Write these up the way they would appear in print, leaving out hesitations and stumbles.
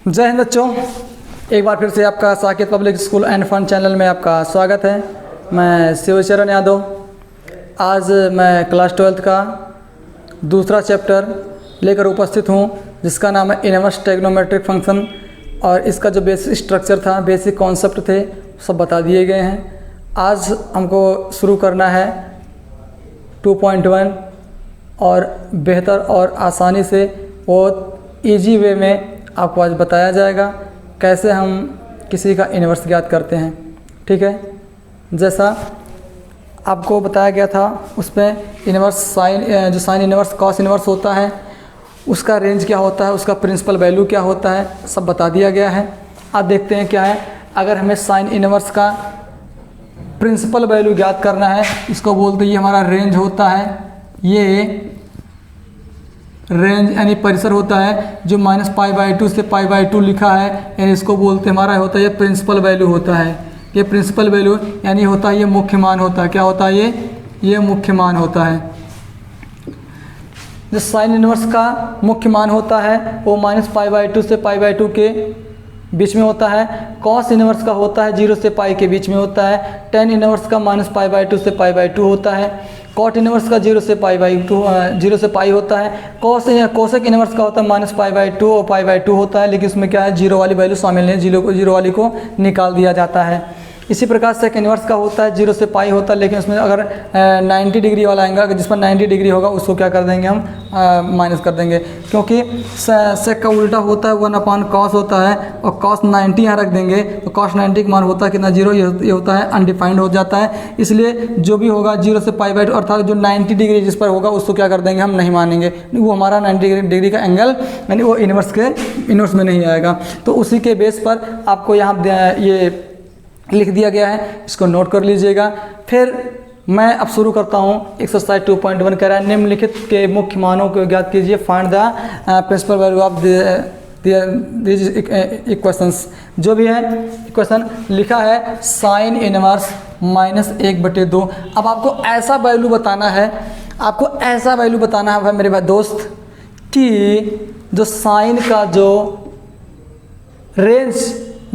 जय हिंद बच्चों, एक बार फिर से आपका Saket public school and fun channel में आपका स्वागत है। मैं शिवचरण यादव। आज मैं क्लास 12th का दूसरा चैप्टर लेकर उपस्थित हूँ, जिसका नाम है इनवर्स ट्रिग्नोमेट्रिक फंक्शन। और इसका जो बेसिक स्ट्रक्चर था, बेसिक कॉन्सेप्ट थे, सब बता दिए गए हैं। आज हमको शुरू करना है 2.1 और बेहतर और आसानी से बहुत ईजी वे में आपको आज बताया जाएगा कैसे हम किसी का इन्वर्स ज्ञात करते हैं। ठीक है, जैसा आपको बताया गया था उसमें इन्वर्स साइन, जो साइन इन्वर्स कॉस इन्वर्स होता है, उसका रेंज क्या होता है, उसका प्रिंसिपल वैल्यू क्या होता है, सब बता दिया गया है। आप देखते हैं क्या है। अगर हमें साइन इन्वर्स का प्रिंसिपल वैल्यू ज्ञात करना है, इसको बोलते ये हमारा रेंज होता है। ये रेंज यानी परिसर होता है जो -π/2 से π/2 लिखा है, यानी इसको बोलते हमारा होता है ये प्रिंसिपल वैल्यू होता है। ये प्रिंसिपल वैल्यू यानी होता है ये मुख्य मान होता है। क्या होता है ये मुख्य मान होता है। जो साइन इनवर्स का मुख्य मान होता है वो -π/2 से π/2 के बीच में होता है। कॉस इनवर्स का होता है 0 से π के बीच में होता है। टेन इनवर्स का -π/2 से π/2 होता है। कॉट इनवर्स का 0 से π होता है। कोसेक इनवर्स का होता है -π/2 और π/2 होता है, लेकिन इसमें क्या है, जीरो वाली वैल्यू शामिल नहीं है, जीरो वाली को निकाल दिया जाता है। इसी प्रकार सेक इनवर्स का होता है 0 से π होता है, लेकिन उसमें अगर 90 डिग्री वाला आएगा, जिस पर 90 डिग्री होगा उसको क्या कर देंगे हम, माइनस कर देंगे, क्योंकि सेक का उल्टा होता है 1/cos होता है, और cos 90 यहाँ रख देंगे तो cos 90 का मान होता है कितना, 0। ये होता है अनडिफाइंड हो जाता है। इसलिए जो भी होगा 0 से π/2 अर्थात जो 90 डिग्री जिस पर होगा उसको क्या कर देंगे, हम नहीं मानेंगे, वो हमारा 90 डिग्री का एंगल यानी वो इनवर्स में नहीं आएगा। तो उसी के बेस पर आपको यहाँ ये लिख दिया गया है, इसको नोट कर लीजिएगा। फिर मैं अब शुरू करता हूँ। एक्सरसाइज 2.1 कह रहा है निम्नलिखित के मुख्य मानों को ज्ञात कीजिए। Find the principal value of this equations. जो भी है इक्वेशन लिखा है साइन इनवर्स -1/2। अब आपको ऐसा वैल्यू बताना है, मेरे भाई दोस्त, कि जो साइन का जो रेंज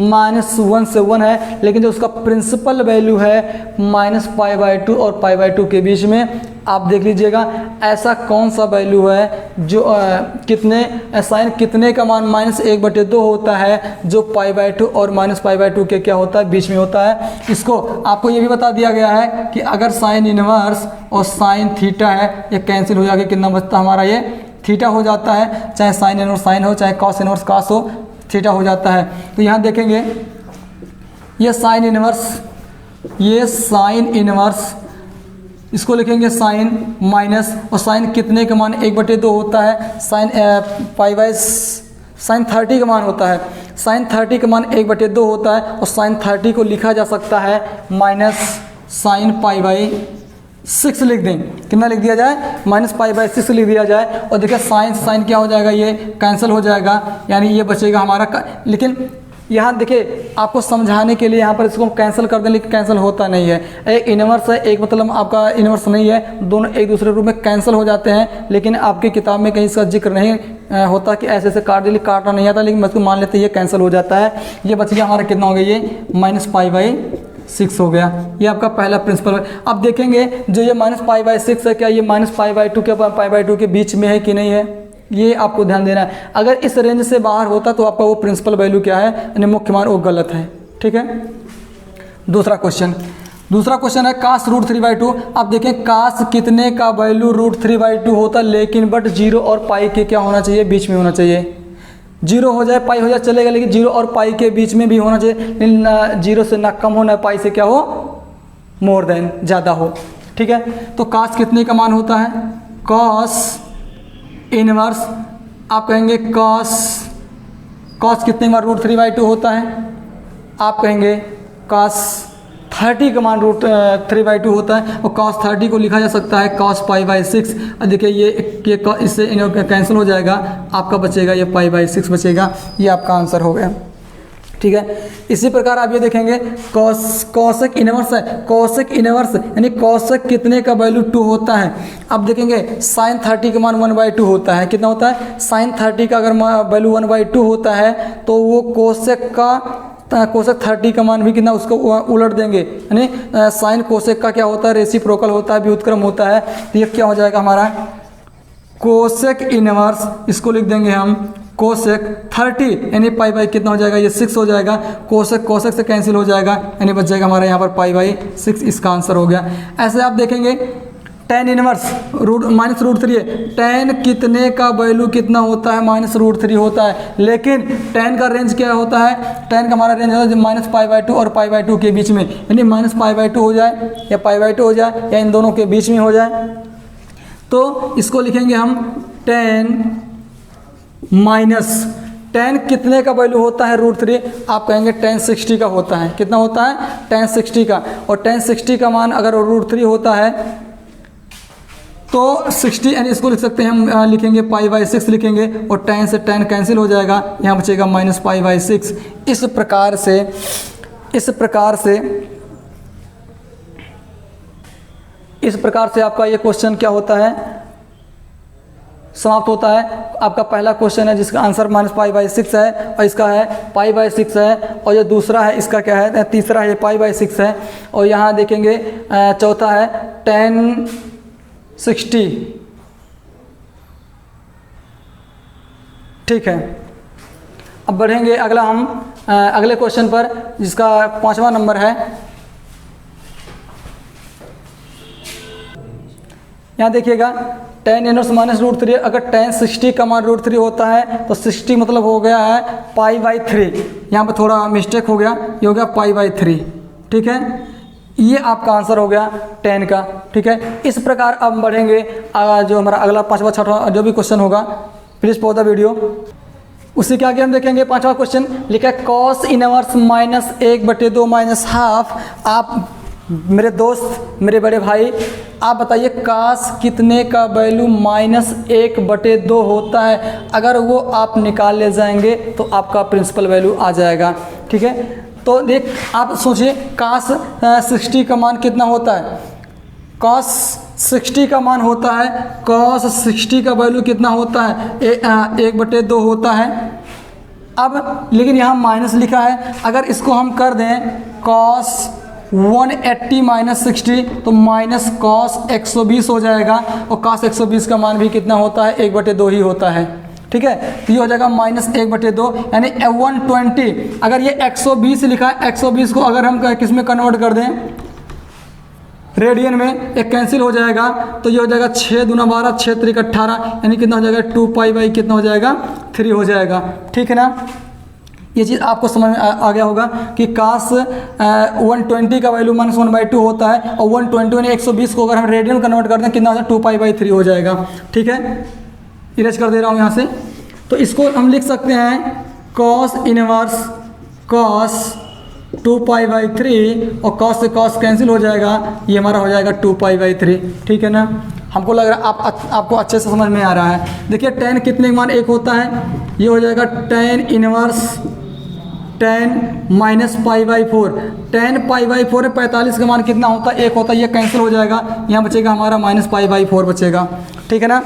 -1 से 1 है, लेकिन जो उसका प्रिंसिपल वैल्यू है -π/2 और π/2 के बीच में। आप देख लीजिएगा ऐसा कौन सा वैल्यू है जो साइन कितने का मान -1/2 होता है, जो π/2 और -π/2 के क्या होता है, बीच में होता है। इसको आपको ये भी बता दिया गया है कि अगर साइन इनवर्स और साइन थीटा है, ये कैंसिल हो जाके कितना बचता हमारा, ये थीटा हो जाता है। चाहे साइन इनवर्स साइन हो, चाहे कॉस इनवर्स कॉस हो, थीटा हो जाता है। तो यहाँ देखेंगे ये साइन इनवर्स, इसको लिखेंगे साइन माइनस, और साइन कितने का मान 1/2 होता है, साइन 30 का मान होता है। साइन 30 का मान 1/2 होता है, और साइन 30 को लिखा जा सकता है माइनस साइन π/6 लिख दें। कितना लिख दिया जाए, -π/6 लिख दिया जाए। और देखिए साइन क्या हो जाएगा, ये कैंसिल हो जाएगा, यानी ये बचेगा हमारा। लेकिन यहाँ देखिए आपको समझाने के लिए यहाँ पर इसको कैंसिल कर दें, लेकिन कैंसिल होता नहीं है। एक इनवर्स है, एक मतलब आपका इनवर्स नहीं है, दोनों एक दूसरे रूप में कैंसिल हो जाते हैं। लेकिन आपकी किताब में कहीं इसका जिक्र नहीं होता कि ऐसे काटना नहीं आता, लेकिन बस मान लेते हैं ये कैंसिल हो जाता है। ये बच गया हमारा कितना हो गया, ये -π/6 हो गया। ये आपका पहला प्रिंसिपल। अब देखेंगे जो ये -π/6 है, क्या ये -π/2 के π/2 के बीच में है कि नहीं है, ये आपको ध्यान देना है। अगर इस रेंज से बाहर होता तो आपका वो प्रिंसिपल वैल्यू क्या है, यानी मुख्य मान, वो गलत है। ठीक है। दूसरा क्वेश्चन है cos √3/2। अब देखें cos कितने का वैल्यू √3/2 होता, लेकिन बट 0 और π के क्या होना चाहिए, बीच में होना चाहिए। 0 हो जाए π हो जाए चलेगा, लेकिन 0 और π के बीच में भी होना चाहिए। लेकिन 0 से ना कम हो ना π से क्या हो, मोर देन, ज़्यादा हो। ठीक है। तो cos कितने का मान होता है, cos इनवर्स, आप कहेंगे cos कितने का मान √3/2 होता है, आप कहेंगे cos 30 का मान √3/2 होता है। और cos 30 को लिखा जा सकता है cos π/6। देखिए ये इससे कैंसिल हो जाएगा, आपका बचेगा ये π/6 बचेगा। ये आपका आंसर हो गया। ठीक है। इसी प्रकार आप ये देखेंगे कौशिक इनवर्स है, कौशिक इनवर्स यानी कौशिक कितने का वैल्यू 2 होता है। अब देखेंगे साइन 30 का मान 1/2 होता है। कितना होता है? साइन 30 का अगर वैल्यू 1/2 होता है तो वो कोसेक 30 का मान भी कितना उसको उलट देंगे, यानी साइन कोसेक का क्या होता है, रेसिप्रोकल होता है, व्युत्क्रम होता है। तो ये क्या हो जाएगा हमारा कोसेक इनवर्स, इसको लिख देंगे हम कोसेक 30 यानी पाई बाई कितना हो जाएगा, ये 6 हो जाएगा। कोसेक से कैंसिल हो जाएगा, यानी बच जाएगा हमारा यहाँ पर पाई बाई 6, इसका आंसर हो गया। ऐसे आप देखेंगे टेन इनवर्स -√3 है, टेन कितने का वैल्यू कितना होता है, -√3 होता है। लेकिन टेन का रेंज क्या होता है, टेन का हमारा रेंज होता है -π/2 और π/2 के बीच में, यानी -π/2 हो जाए या π/2 हो जाए या इन दोनों के बीच में हो जाए। तो इसको लिखेंगे हम टेन कितने का वैल्यू होता है √3, आप कहेंगे tan 60 का होता है। कितना होता है, tan 60 का। और tan 60 का मान अगर √3 होता है तो 60 यानी इसको लिख सकते हैं हम, लिखेंगे π/6 लिखेंगे और tan से tan कैंसिल हो जाएगा, यहाँ बचेगा -π/6। इस प्रकार से आपका ये क्वेश्चन क्या होता है, समाप्त होता है। आपका पहला क्वेश्चन है जिसका आंसर -π/6 है और इसका है π/6 है, और ये दूसरा है इसका क्या है, तीसरा है π/6 है, और यहाँ देखेंगे चौथा है tan 60। ठीक है, अब बढ़ेंगे अगला हम अगले क्वेश्चन पर जिसका 5वां नंबर है। यहाँ देखिएगा tan इनवर्स -√3, अगर tan 60 का मान √3 होता है तो 60 मतलब हो गया है π/3। यहाँ पर थोड़ा मिस्टेक हो गया, ये हो गया π/3। ठीक है, ये आपका आंसर हो गया 10 का। ठीक है, इस प्रकार अब बढ़ेंगे जो हमारा अगला 5वां 6वां जो भी क्वेश्चन होगा, प्लीज़ पॉज द वीडियो। उसी के आगे हम देखेंगे 5वां क्वेश्चन लिखा है cos इनवर्स -1/2 -½ आप मेरे दोस्त, मेरे बड़े भाई, आप बताइए cos कितने का वैल्यू -1/2 होता है। अगर वो आप निकाल ले जाएंगे तो आपका प्रिंसिपल वैल्यू आ जाएगा। ठीक है, तो देख आप सोचिए cos 60 का मान कितना होता है, cos 60 का मान होता है, cos 60 का वैल्यू कितना होता है, 1/2 होता है। अब लेकिन यहाँ माइनस लिखा है, अगर इसको हम कर दें cos 180 - 60 तो -cos 120 हो जाएगा, और cos 120 का मान भी कितना होता है, 1/2 ही होता है। ठीक है, तो ये हो जाएगा -1/2 यानी 120। अगर ये 120 लिखा है, 120 को अगर हम किस में कन्वर्ट कर दें, रेडियन में, एक कैंसिल हो जाएगा, तो ये हो जाएगा 6 दूना 12 6 3 18, यानी कितना हो जाएगा 2π/ कितना हो जाएगा 3 हो जाएगा। ठीक है ना, ये चीज़ आपको समझ में आ गया होगा कि cos 120 का वैल्यू -1/2 होता है, और 120 यानी 120 को अगर हम रेडियन में कन्वर्ट कर दें कितना हो जाएगा 2π/3 हो जाएगा। ठीक है, इरेज कर दे रहा हूँ यहाँ से। तो इसको हम लिख सकते हैं cos इनवर्स cos 2π/3, और cos से cos कैंसिल हो जाएगा, ये हमारा हो जाएगा 2π/3। ठीक है ना, हमको लग रहा है आपको अच्छे से समझ में आ रहा है। देखिए tan कितने का मान 1 होता है, ये हो जाएगा tan इनवर्स tan -π/4। tan π/4 है, 45 का मान कितना होता है, 1 होता है, ये कैंसिल हो जाएगा, यहाँ बचेगा हमारा -π/4 बचेगा। ठीक है ना,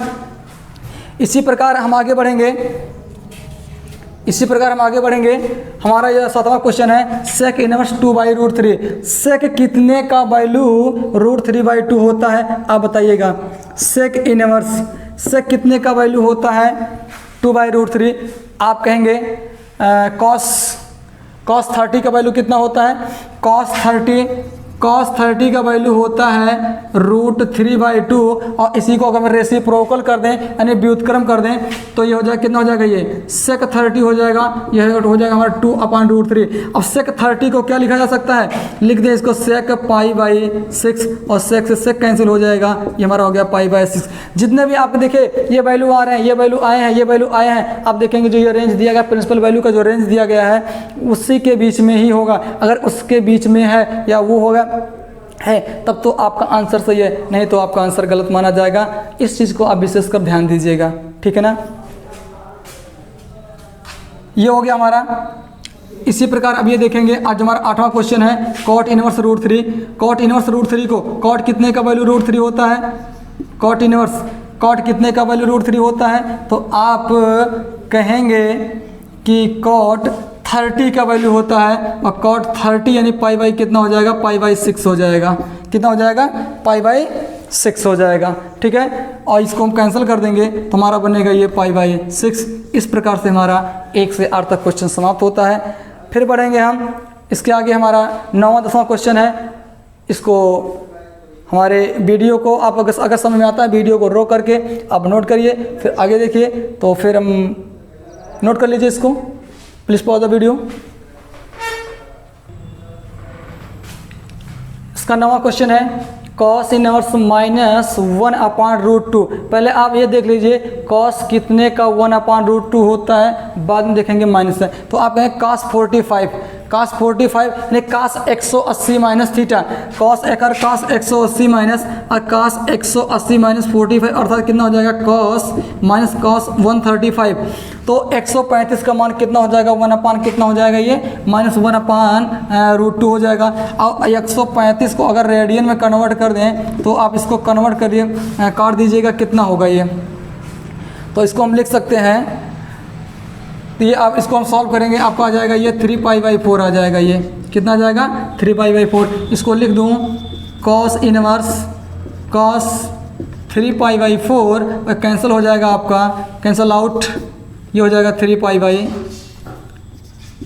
इसी प्रकार हम आगे बढ़ेंगे। हमारा यह 7वां क्वेश्चन है sec इनवर्स 2/√3। sec कितने का वैल्यू √3/2 होता है, आप बताइएगा। sec इनवर्स sec कितने का वैल्यू होता है 2/√3, आप कहेंगे cos 30 का वैल्यू कितना होता है, cos 30 का वैल्यू होता है √3/2, और इसी को अगर हम रेसिप्रोकल कर दें यानी व्युत्क्रम कर दें तो ये हो जाएगा, कितना हो जाएगा, ये sec 30 हो जाएगा, यह हो जाएगा हमारा 2/√3। अब sec 30 को क्या लिखा जा सकता है, लिख दें इसको sec π/6, और sec से sec कैंसिल हो जाएगा, ये हमारा हो गया π/6। जितने भी आप देखे ये वैल्यू आ रहे हैं, ये वैल्यू आए हैं, ये वैल्यू आए हैं, आप देखेंगे जो ये रेंज दिया गया, प्रिंसिपल वैल्यू का जो रेंज दिया गया है उसी के बीच में ही होगा। अगर उसके बीच में है या वो होगा है तब तो आपका आंसर सही है, नहीं तो आपका आंसर गलत माना जाएगा। इस चीज़ को आप विशेषकर ध्यान दीजिएगा। ठीक है ना, ये हो गया हमारा। इसी प्रकार अब ये देखेंगे आज हमारा 8वां क्वेश्चन है cot इनवर्स √3। cot इनवर्स √3 को cot कितने का वैल्यू √3 होता है, cot कितने का वैल्यू √3 होता है, तो आप कहेंगे कि कॉट 30 का वैल्यू होता है, और कॉट 30 यानी पाई बाई कितना हो जाएगा, पाई बाई 6 हो जाएगा। कितना हो जाएगा, पाई बाई 6 हो जाएगा। ठीक है, और इसको हम कैंसिल कर देंगे तो हमारा बनेगा ये पाई बाई 6। इस प्रकार से हमारा 1 से 8 तक क्वेश्चन समाप्त होता है। फिर बढ़ेंगे हम, इसके आगे हमारा 9वां 10वां क्वेश्चन है। इसको हमारे वीडियो को आप अगर समझ में आता है, वीडियो को रोक करके आप नोट करिए, फिर आगे देखिए, तो फिर हम नोट कर लीजिए इसको। Please pause the video. इसका 9वां क्वेश्चन है कॉस इनवर्स माइनस 1/√2। पहले आप ये देख लीजिए कॉस कितने का 1/√2 होता है, बाद में देखेंगे माइनस है। तो आप कहें cos 45 यानी cos 180 minus theta, cos 180 minus और cos 180 माइनस 45, अर्थात कितना हो जाएगा cos माइनस cos 135। तो 135 का मान कितना हो जाएगा, 1 कितना हो जाएगा, ये माइनस 1/√2 हो जाएगा। और 135 को अगर रेडियन में कन्वर्ट कर दें तो आप इसको कन्वर्ट करिए, काट दीजिएगा, कितना होगा ये। तो इसको हम लिख सकते हैं, तो ये आप इसको हम सॉल्व करेंगे, आपका आ जाएगा ये 3π/4 आ जाएगा। ये कितना आ जाएगा, 3π/4। इसको लिख दूँ cos इनवर्स cos 3π/4, कैंसिल हो जाएगा आपका, कैंसिल आउट, ये हो जाएगा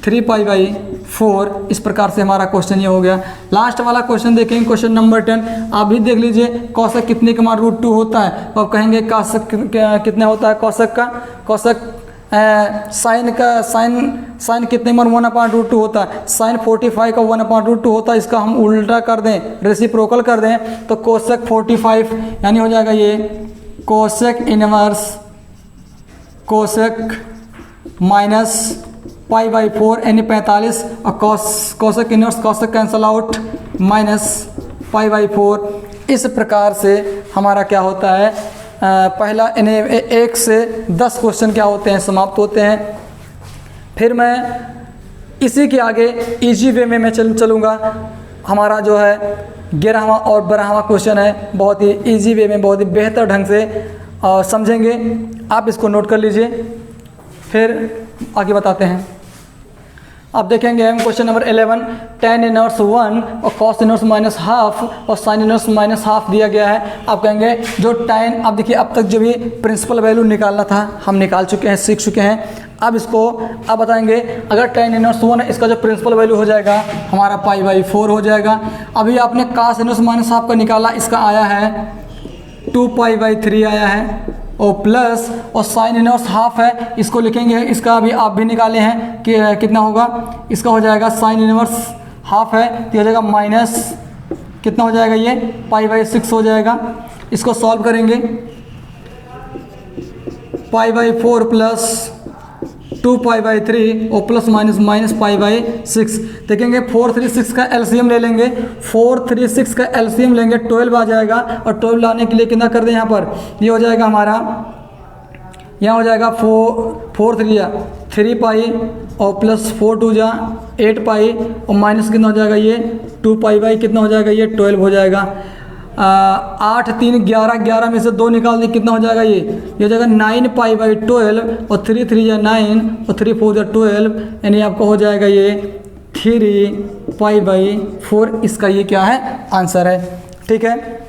3π/4। इस प्रकार से हमारा क्वेश्चन ये हो गया। लास्ट वाला क्वेश्चन देखेंगे, क्वेश्चन नंबर 10। आप भी देख लीजिए कौशक कितने का मान √2 होता है, तो आप कहेंगे कौशक कितना होता है, कौशक का कौशक साइन कितने मान 1/√2 होता है, साइन 45 का 1/√2 होता है। इसका हम उल्टा कर दें, रेसिप्रोकल कर दें, तो कोसेक 45 यानी हो जाएगा ये कोसेक इनवर्स कोसेक माइनस π/4 यानी 45, और cosec inverse cosec cancel out minus π/4। इस प्रकार से हमारा क्या होता है, पहला इन्हें 1 से 10 क्वेश्चन क्या होते हैं, समाप्त होते हैं। फिर मैं इसी के आगे इजी वे में मैं चलूँगा। हमारा जो है 11वां और 12वां क्वेश्चन है, बहुत ही इजी वे में, बहुत ही बेहतर ढंग से समझेंगे। आप इसको नोट कर लीजिए, फिर आगे बताते हैं। अब देखेंगे हम क्वेश्चन नंबर 11, tan इनवर्स 1 और cos इनवर्स माइनस हाफ और sin इनवर्स माइनस हाफ दिया गया है। आप कहेंगे जो tan, अब देखिए अब तक जो भी प्रिंसिपल वैल्यू निकालना था हम निकाल चुके हैं, सीख चुके हैं। अब इसको अब बताएंगे, अगर tan इनवर्स 1 है, इसका जो प्रिंसिपल वैल्यू हो जाएगा हमारा π/4 हो जाएगा। अभी आपने cos इनवर्स माइनस हाफ का निकाला, इसका आया है 2π/3 आया है, और प्लस और साइन इनवर्स हाफ है, इसको लिखेंगे, इसका अभी आप भी निकाले हैं कि कितना होगा, इसका हो जाएगा साइन इनवर्स हाफ है तो हो जाएगा माइनस कितना हो जाएगा, ये π/6 हो जाएगा। इसको सॉल्व करेंगे, π/4 प्लस 2π/3 और प्लस माइनस माइनस π/6। देखेंगे 4 3 6 का एलसीएम ले लेंगे, 4 3 6 का एलसीएम लेंगे, 12 आ जाएगा। और 12 लाने के लिए कितना कर दें, यहाँ पर ये हो जाएगा हमारा, यहाँ हो जाएगा 4 3 पाई और प्लस 4 2 8 पाई और माइनस कितना हो जाएगा, ये 2π कितना हो जाएगा, ये 12 हो जाएगा। 8 3 11 में से 2 निकाल दें, कितना हो जाएगा, ये हो जाएगा 9π/12 और 3 3 9 और 3 4 12, यानी आपको हो जाएगा ये 3π/4। इसका ये क्या है, आंसर है। ठीक है,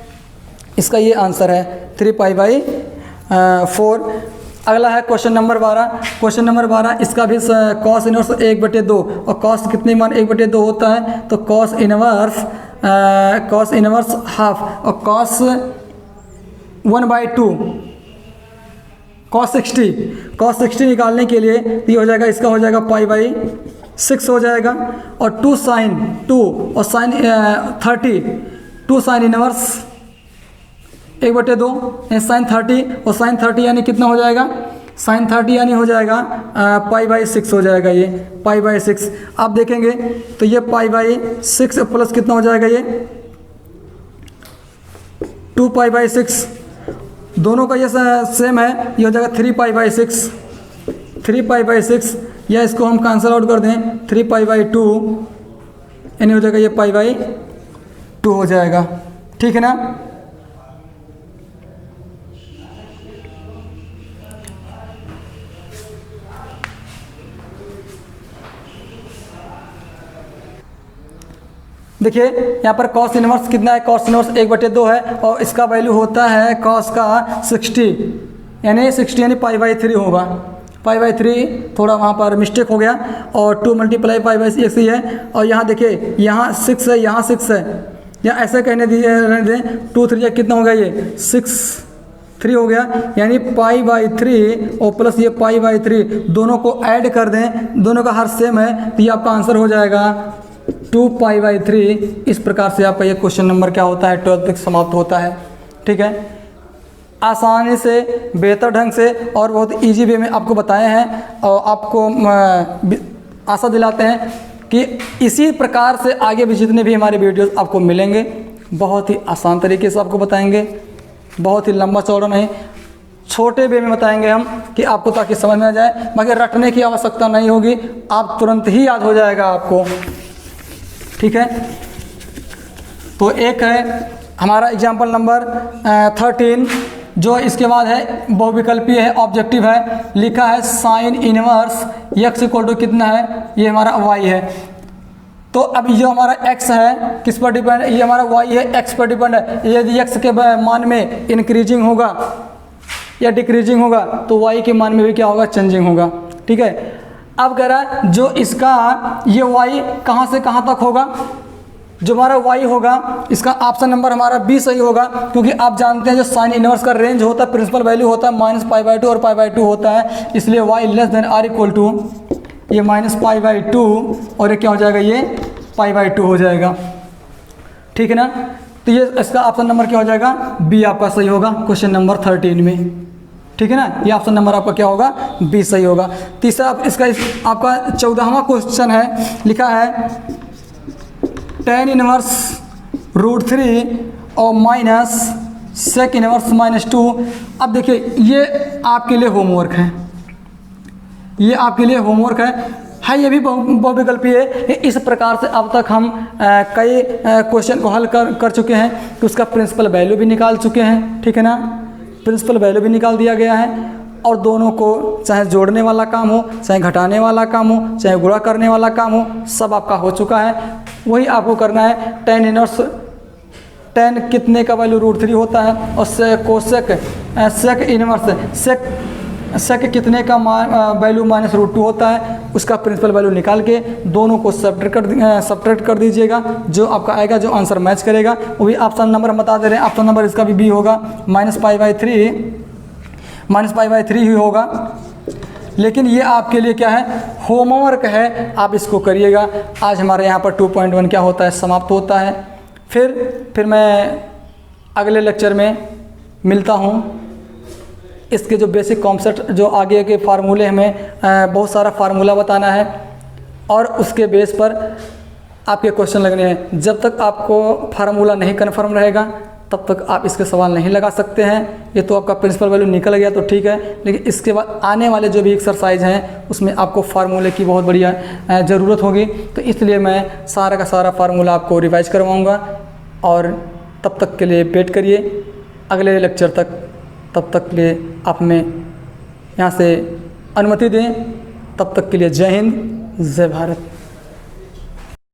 इसका ये आंसर है 3π/4। अगला है क्वेश्चन नंबर 12। क्वेश्चन नंबर 12 इसका भी कॉस इनवर्स 1/2 और कॉस कितने मान 1/2 होता है, तो कॉस इनवर्स हाफ और कॉस 1/2 कॉस 60 निकालने के लिए ये हो जाएगा, इसका हो जाएगा π/6 हो जाएगा। और 2 साइन 2 और साइन 30 2 साइन इनवर्स 1/2 साइन 30 और साइन 30 यानी कितना हो जाएगा, साइन 30 यानी हो जाएगा π/6 हो जाएगा, ये π/6। आप देखेंगे तो ये π/6 प्लस कितना हो जाएगा, ये 2π/6, दोनों का ये सेम है, ये हो जाएगा 3π/6 या इसको हम कैंसल आउट कर दें 3π/2 यानी हो जाएगा ये π/2 हो जाएगा। ठीक है ना। देखिए यहाँ पर कॉस इनवर्स कितना है, कॉस इनवर्स 1/2 है और इसका वैल्यू होता है कॉस का 60, यानी 60 यानी π/3 होगा। π/3 थोड़ा वहाँ पर मिस्टेक हो गया और 2 × π/6 ही है। और यहाँ देखिए यहाँ 6 है, यहाँ 6 है, यहाँ ऐसे कहने दें 2 3 कितना हो गया, ये 6 3 हो गया, यानी π/3 और प्लस ये π/3 दोनों को ऐड कर दें, दोनों का हर सेम है तो ये आपका आंसर हो जाएगा 2π/3। इस प्रकार से आपका ये क्वेश्चन नंबर क्या होता है 12 तक समाप्त होता है। ठीक है, आसानी से बेहतर ढंग से और बहुत इजी वे में आपको बताए हैं और आपको आशा दिलाते हैं कि इसी प्रकार से आगे भी जितने भी हमारे वीडियोस आपको मिलेंगे बहुत ही आसान तरीके से आपको बताएंगे, बहुत ही लंबा चौड़ा नहीं, छोटे वे में बताएंगे हम कि आपको ताकि समझ में आ जाए, मगर रटने की आवश्यकता नहीं होगी, आप तुरंत ही याद हो जाएगा आपको। ठीक है, तो एक है हमारा एग्जाम्पल नंबर 13 जो इसके बाद है बहुविकल्पीय है, ऑब्जेक्टिव है, लिखा है साइन इनवर्स x = कितना है, ये हमारा y है। तो अब ये हमारा x है किस पर डिपेंड है, ये हमारा y है x पर डिपेंड है। यदि x के मान में इंक्रीजिंग होगा या डिक्रीजिंग होगा तो y के मान में भी क्या होगा, चेंजिंग होगा। ठीक है, अब कह रहा है जो इसका ये y कहाँ से कहाँ तक होगा, जो हमारा y होगा इसका ऑप्शन नंबर हमारा बी सही होगा, क्योंकि आप जानते हैं जो साइन इनवर्स का रेंज होता है, प्रिंसिपल वैल्यू होता है -π/2 और π/2 होता है, इसलिए y < r = ये -π/2 और ये क्या हो जाएगा, ये π/2 हो जाएगा। ठीक है ना, तो ये इसका ऑप्शन नंबर क्या हो जाएगा, बी आपका सही होगा क्वेश्चन नंबर 13 में। ठीक है ना, ये ऑप्शन नंबर आपका क्या होगा, बी सही होगा। तीसरा इसका आपका 14वां क्वेश्चन है, लिखा है tan इनवर्स √3 और -sec इनवर्स -2। अब देखिए ये आपके लिए होमवर्क है, ये आपके लिए होमवर्क है ये भी बहुविकल्पीय है। इस प्रकार से अब तक हम कई क्वेश्चन को हल कर चुके हैं, तो उसका प्रिंसिपल वैल्यू भी निकाल चुके हैं। ठीक है ना, प्रिंसिपल वैल्यू भी निकाल दिया गया है और दोनों को चाहे जोड़ने वाला काम हो, चाहे घटाने वाला काम हो, चाहे गुणा करने वाला काम हो, सब आपका हो चुका है। वही आपको करना है। tan इनवर्स tan कितने का वैल्यू √3 होता है और sec इनवर्स sec कितने का वैल्यू -√2 होता है, उसका प्रिंसिपल वैल्यू निकाल के दोनों को सब्ट्रैक्ट कर दीजिएगा, जो आपका आएगा, जो आंसर मैच करेगा वो भी ऑप्शन नंबर हम बता दे रहे हैं। ऑप्शन नंबर इसका भी बी होगा, -π/3 ही होगा। लेकिन ये आपके लिए क्या है, होमवर्क है, आप इसको करिएगा। आज हमारे यहाँ पर 2.1 क्या होता है, समाप्त होता है। फिर मैं अगले लेक्चर में मिलता हूँ। इसके जो बेसिक कॉन्सेप्ट, जो आगे के फार्मूले, हमें बहुत सारा फार्मूला बताना है और उसके बेस पर आपके क्वेश्चन लगने हैं। जब तक आपको फार्मूला नहीं कन्फर्म रहेगा तब तक आप इसके सवाल नहीं लगा सकते हैं। ये तो आपका प्रिंसिपल वैल्यू निकल गया तो ठीक है, लेकिन इसके बाद आने वाले जो भी एक्सरसाइज हैं उसमें आपको फार्मूले की बहुत बढ़िया ज़रूरत होगी। तो इसलिए मैं सारा का सारा फार्मूला आपको रिवाइज करवाऊँगा और तब तक के लिए वेट करिए अगले लेक्चर तक। तब तक के लिए आप हमें यहाँ से अनुमति दें। तब तक के लिए जय हिंद, जय भारत।